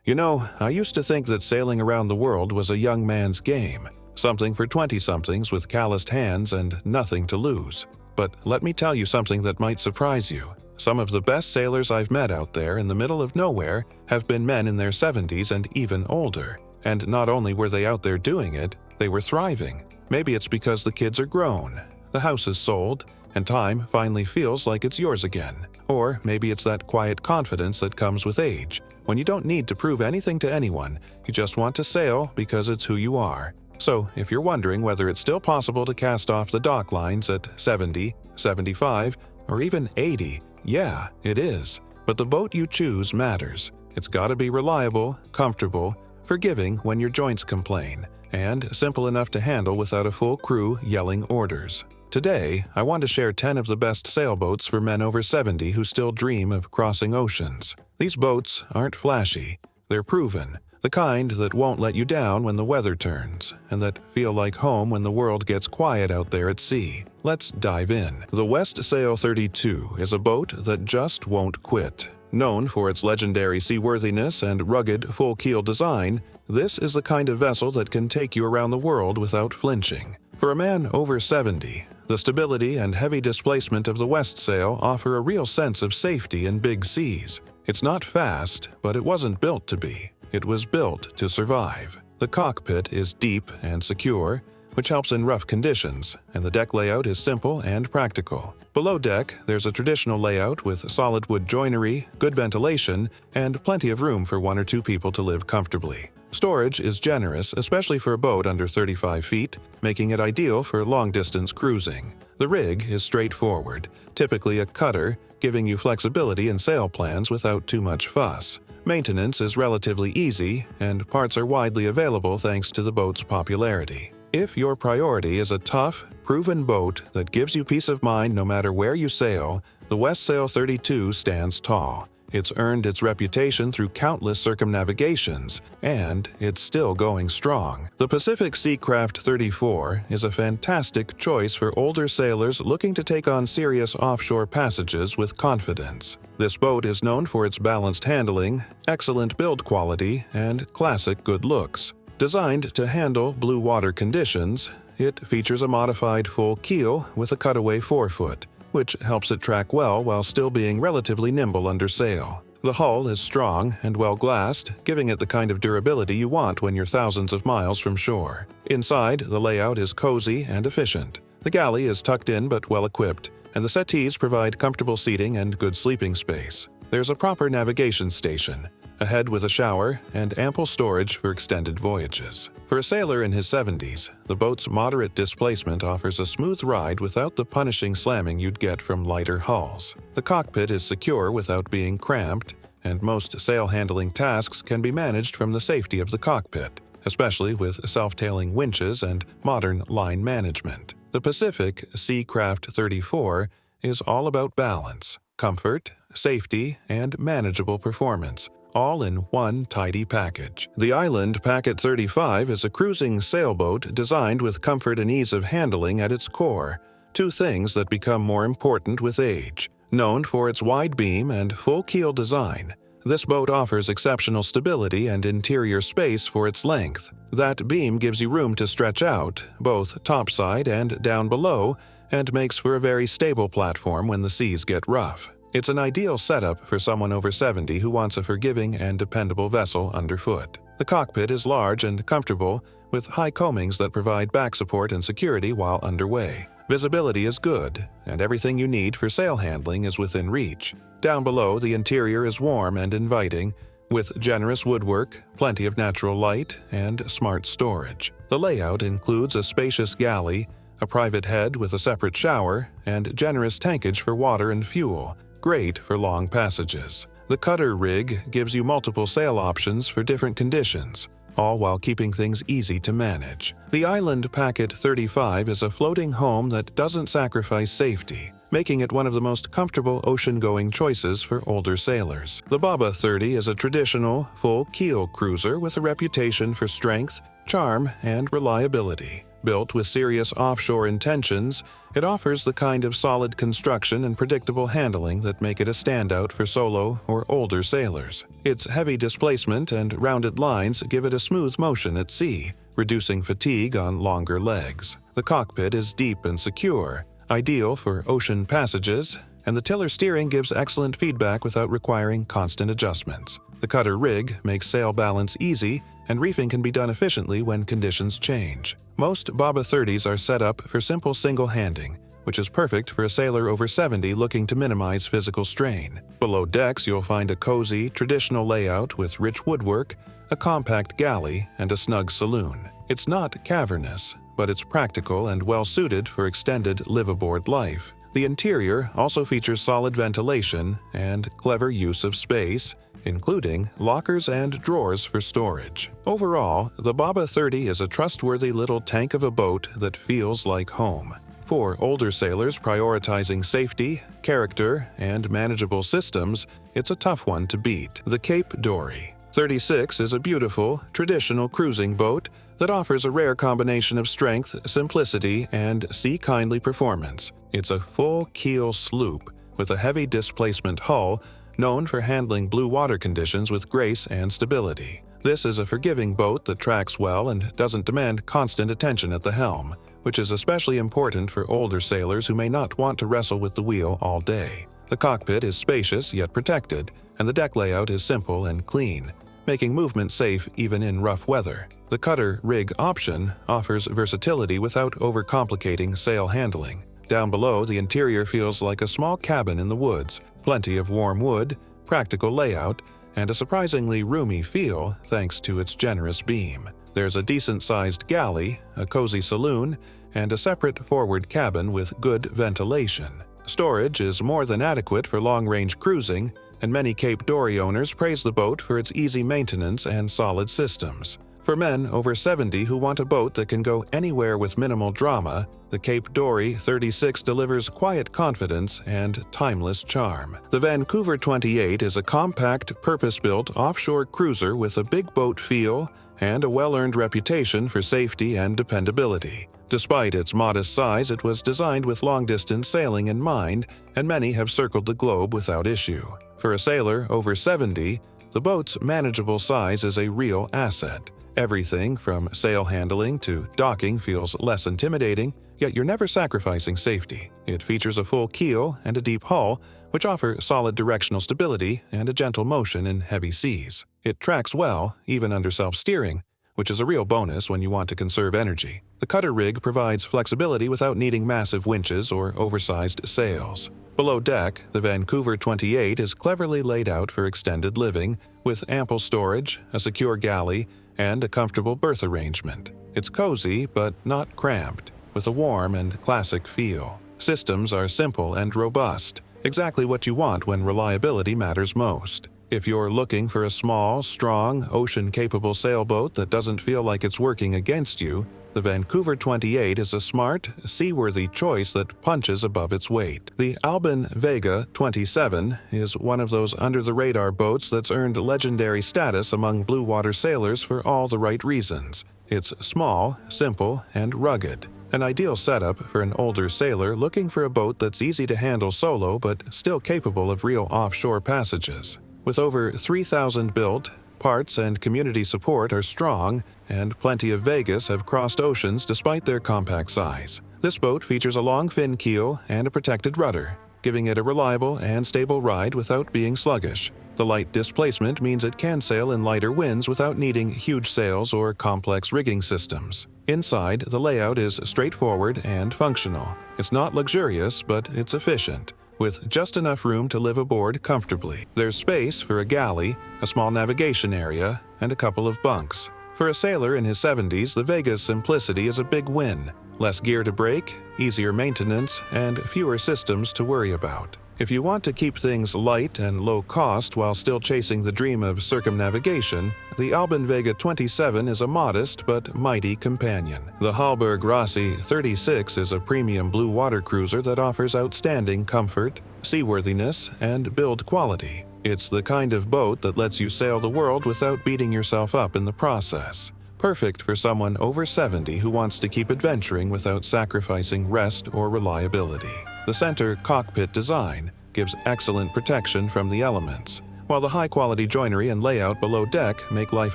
You know, I used to think that sailing around the world was a young man's game, something for 20-somethings with calloused hands and nothing to lose. But let me tell you something that might surprise you. Some of the best sailors I've met out there in the middle of nowhere have been men in their 70s and even older. And not only were they out there doing it, they were thriving. Maybe it's because the kids are grown, the house is sold, and time finally feels like it's yours again. Or maybe it's that quiet confidence that comes with age, when you don't need to prove anything to anyone, you just want to sail because it's who you are. So, if you're wondering whether it's still possible to cast off the dock lines at 70, 75, or even 80, yeah, it is. But the boat you choose matters. It's gotta be reliable, comfortable, forgiving when your joints complain, and simple enough to handle without a full crew yelling orders. Today, I want to share 10 of the best sailboats for men over 70 who still dream of crossing oceans. These boats aren't flashy, they're proven, the kind that won't let you down when the weather turns, and that feel like home when the world gets quiet out there at sea. Let's dive in. The Westsail 32 is a boat that just won't quit. Known for its legendary seaworthiness and rugged, full-keel design, this is the kind of vessel that can take you around the world without flinching. For a man over 70, the stability and heavy displacement of the Westsail offer a real sense of safety in big seas. It's not fast, but it wasn't built to be. It was built to survive. The cockpit is deep and secure, which helps in rough conditions, and the deck layout is simple and practical. Below deck, there's a traditional layout with solid wood joinery, good ventilation, and plenty of room for 1 or 2 people to live comfortably. Storage is generous, especially for a boat under 35 feet, making it ideal for long-distance cruising. The rig is straightforward, typically a cutter, giving you flexibility in sail plans without too much fuss. Maintenance is relatively easy, and parts are widely available thanks to the boat's popularity. If your priority is a tough, proven boat that gives you peace of mind no matter where you sail, the Westsail 32 stands tall. It's earned its reputation through countless circumnavigations, and it's still going strong. The Pacific Seacraft 34 is a fantastic choice for older sailors looking to take on serious offshore passages with confidence. This boat is known for its balanced handling, excellent build quality, and classic good looks. Designed to handle blue water conditions, it features a modified full keel with a cutaway forefoot, which helps it track well while still being relatively nimble under sail. The hull is strong and well-glassed, giving it the kind of durability you want when you're thousands of miles from shore. Inside, the layout is cozy and efficient. The galley is tucked in but well-equipped, and the settees provide comfortable seating and good sleeping space. There's a proper navigation station, a head with a shower, and ample storage for extended voyages. For a sailor in his 70s, the boat's moderate displacement offers a smooth ride without the punishing slamming you'd get from lighter hulls. The cockpit is secure without being cramped, and most sail-handling tasks can be managed from the safety of the cockpit, especially with self-tailing winches and modern line management. The Pacific Seacraft 34 is all about balance, comfort, safety, and manageable performance, all in one tidy package. The Island Packet 35 is a cruising sailboat designed with comfort and ease of handling at its core, 2 things that become more important with age. Known for its wide beam and full keel design, this boat offers exceptional stability and interior space for its length. That beam gives you room to stretch out, both topside and down below, and makes for a very stable platform when the seas get rough. It's an ideal setup for someone over 70 who wants a forgiving and dependable vessel underfoot. The cockpit is large and comfortable, with high coamings that provide back support and security while underway. Visibility is good, and everything you need for sail handling is within reach. Down below, the interior is warm and inviting, with generous woodwork, plenty of natural light, and smart storage. The layout includes a spacious galley, a private head with a separate shower, and generous tankage for water and fuel, great for long passages. The cutter rig gives you multiple sail options for different conditions, all while keeping things easy to manage. The Island Packet 35 is a floating home that doesn't sacrifice safety, making it one of the most comfortable ocean-going choices for older sailors. The Baba 30 is a traditional, full-keel cruiser with a reputation for strength, charm, and reliability. Built with serious offshore intentions, it offers the kind of solid construction and predictable handling that make it a standout for solo or older sailors. Its heavy displacement and rounded lines give it a smooth motion at sea, reducing fatigue on longer legs. The cockpit is deep and secure, ideal for ocean passages, and the tiller steering gives excellent feedback without requiring constant adjustments. The cutter rig makes sail balance easy, and reefing can be done efficiently when conditions change. Most Baba 30s are set up for simple single-handing, which is perfect for a sailor over 70 looking to minimize physical strain. Below decks, you'll find a cozy, traditional layout with rich woodwork, a compact galley, and a snug saloon. It's not cavernous, but it's practical and well-suited for extended live-aboard life. The interior also features solid ventilation and clever use of space, including lockers and drawers for storage. Overall, the Baba 30 is a trustworthy little tank of a boat that feels like home. For older sailors prioritizing safety, character, and manageable systems, it's a tough one to beat. The Cape Dory 36 is a beautiful, traditional cruising boat that offers a rare combination of strength, simplicity, and sea-kindly performance. It's a full-keel sloop with a heavy displacement hull, known for handling blue water conditions with grace and stability. This is a forgiving boat that tracks well and doesn't demand constant attention at the helm, which is especially important for older sailors who may not want to wrestle with the wheel all day. The cockpit is spacious yet protected, and the deck layout is simple and clean, making movement safe even in rough weather. The cutter rig option offers versatility without overcomplicating sail handling. Down below, the interior feels like a small cabin in the woods, plenty of warm wood, practical layout, and a surprisingly roomy feel thanks to its generous beam. There's a decent-sized galley, a cozy saloon, and a separate forward cabin with good ventilation. Storage is more than adequate for long-range cruising, and many Cape Dory owners praise the boat for its easy maintenance and solid systems. For men over 70 who want a boat that can go anywhere with minimal drama, the Cape Dory 36 delivers quiet confidence and timeless charm. The Vancouver 28 is a compact, purpose-built offshore cruiser with a big boat feel and a well-earned reputation for safety and dependability. Despite its modest size, it was designed with long-distance sailing in mind, and many have circled the globe without issue. For a sailor over 70, the boat's manageable size is a real asset. Everything from sail handling to docking feels less intimidating, yet you're never sacrificing safety. It features a full keel and a deep hull, which offer solid directional stability and a gentle motion in heavy seas. It tracks well, even under self-steering, which is a real bonus when you want to conserve energy. The cutter rig provides flexibility without needing massive winches or oversized sails. Below deck, the Vancouver 28 is cleverly laid out for extended living, with ample storage, a secure galley, and a comfortable berth arrangement. It's cozy, but not cramped, with a warm and classic feel. Systems are simple and robust, exactly what you want when reliability matters most. If you're looking for a small, strong, ocean-capable sailboat that doesn't feel like it's working against you, the Vancouver 28 is a smart, seaworthy choice that punches above its weight. The Albin Vega 27 is one of those under-the-radar boats that's earned legendary status among blue water sailors for all the right reasons. It's small, simple, and rugged. An ideal setup for an older sailor looking for a boat that's easy to handle solo but still capable of real offshore passages. With over 3,000 built, parts and community support are strong, and plenty of Vegas have crossed oceans despite their compact size. This boat features a long fin keel and a protected rudder, giving it a reliable and stable ride without being sluggish. The light displacement means it can sail in lighter winds without needing huge sails or complex rigging systems. Inside, the layout is straightforward and functional. It's not luxurious, but it's efficient, with just enough room to live aboard comfortably. There's space for a galley, a small navigation area, and a couple of bunks. For a sailor in his 70s, the Vega's simplicity is a big win. Less gear to break, easier maintenance, and fewer systems to worry about. If you want to keep things light and low cost while still chasing the dream of circumnavigation, the Albin Vega 27 is a modest but mighty companion. The Hallberg-Rassy 36 is a premium blue water cruiser that offers outstanding comfort, seaworthiness, and build quality. It's the kind of boat that lets you sail the world without beating yourself up in the process. perfect for someone over 70 who wants to keep adventuring without sacrificing rest or reliability. The center cockpit design gives excellent protection from the elements, while the high-quality joinery and layout below deck make life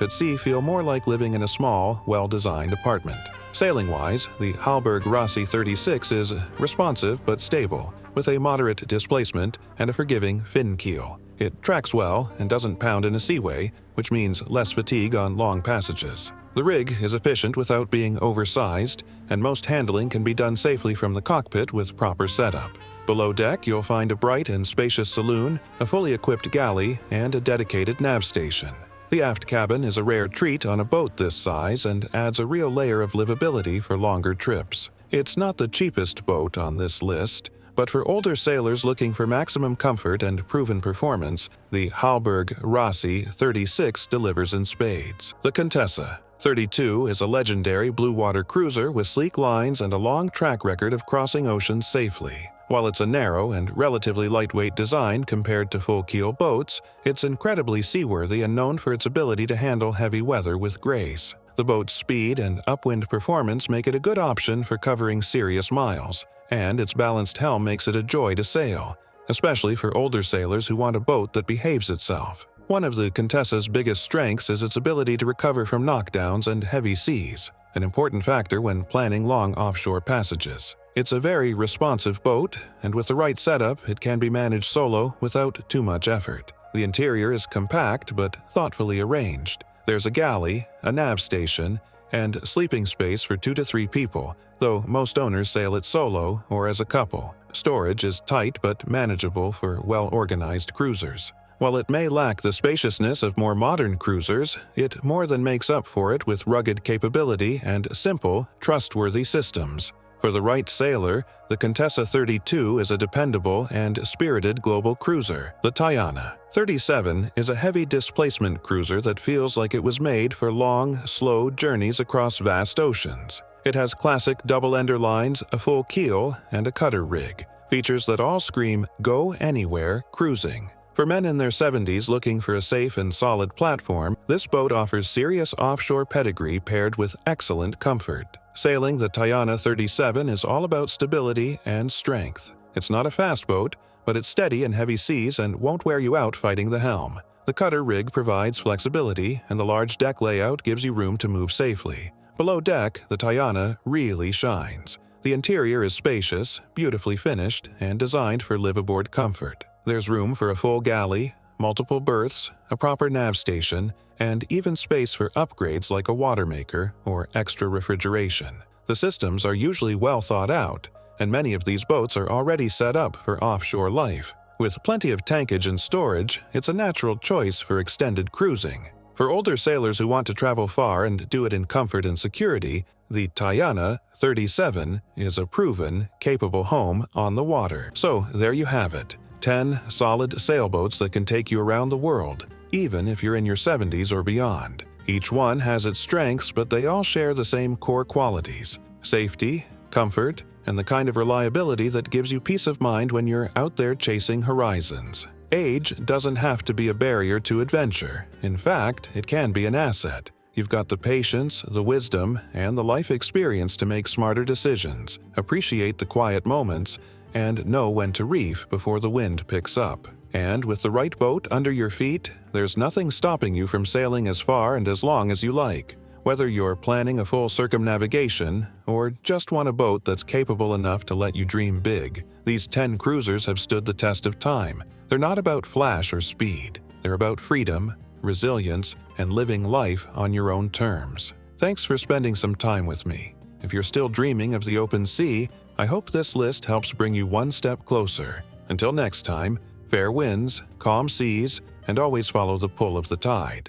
at sea feel more like living in a small, well-designed apartment. Sailing-wise, the Hallberg-Rassy 36 is responsive but stable, with a moderate displacement and a forgiving fin keel. It tracks well and doesn't pound in a seaway, which means less fatigue on long passages. The rig is efficient without being oversized, and most handling can be done safely from the cockpit with proper setup. Below deck, you'll find a bright and spacious saloon, a fully equipped galley, and a dedicated nav station. The aft cabin is a rare treat on a boat this size and adds a real layer of livability for longer trips. It's not the cheapest boat on this list, but for older sailors looking for maximum comfort and proven performance, the Hallberg-Rassy 36 delivers in spades. The Contessa 32 is a legendary blue-water cruiser with sleek lines and a long track record of crossing oceans safely. While it's a narrow and relatively lightweight design compared to full-keel boats, it's incredibly seaworthy and known for its ability to handle heavy weather with grace. The boat's speed and upwind performance make it a good option for covering serious miles, and its balanced helm makes it a joy to sail, especially for older sailors who want a boat that behaves itself. One of the Contessa's biggest strengths is its ability to recover from knockdowns and heavy seas, an important factor when planning long offshore passages. It's a very responsive boat, and with the right setup, it can be managed solo without too much effort. The interior is compact but thoughtfully arranged. There's a galley, a nav station, and sleeping space for 2 to 3 people, though most owners sail it solo or as a couple. Storage is tight but manageable for well-organized cruisers. While it may lack the spaciousness of more modern cruisers, it more than makes up for it with rugged capability and simple, trustworthy systems. For the right sailor, the Contessa 32 is a dependable and spirited global cruiser. The Tayana 37 is a heavy displacement cruiser that feels like it was made for long, slow journeys across vast oceans. It has classic double-ender lines, a full keel, and a cutter rig, features that all scream "go anywhere" cruising. For men in their 70s looking for a safe and solid platform, this boat offers serious offshore pedigree paired with excellent comfort. Sailing the Tayana 37 is all about stability and strength. It's not a fast boat, but it's steady in heavy seas and won't wear you out fighting the helm. The cutter rig provides flexibility, and the large deck layout gives you room to move safely. Below deck, the Tayana really shines. The interior is spacious, beautifully finished, and designed for live-aboard comfort. There's room for a full galley, multiple berths, a proper nav station, and even space for upgrades like a water maker or extra refrigeration. The systems are usually well thought out, and many of these boats are already set up for offshore life. With plenty of tankage and storage, it's a natural choice for extended cruising. For older sailors who want to travel far and do it in comfort and security, the Tayana 37 is a proven, capable home on the water. So there you have it. 10 solid sailboats that can take you around the world, even if you're in your 70s or beyond. Each one has its strengths, but they all share the same core qualities: safety, comfort, and the kind of reliability that gives you peace of mind when you're out there chasing horizons. Age doesn't have to be a barrier to adventure. In fact, it can be an asset. You've got the patience, the wisdom, and the life experience to make smarter decisions, appreciate the quiet moments, and know when to reef before the wind picks up. And with the right boat under your feet, there's nothing stopping you from sailing as far and as long as you like. Whether you're planning a full circumnavigation or just want a boat that's capable enough to let you dream big, these 10 cruisers have stood the test of time. They're not about flash or speed. They're about freedom, resilience, and living life on your own terms. Thanks for spending some time with me. If you're still dreaming of the open sea, I hope this list helps bring you one step closer. Until next time, fair winds, calm seas, and always follow the pull of the tide.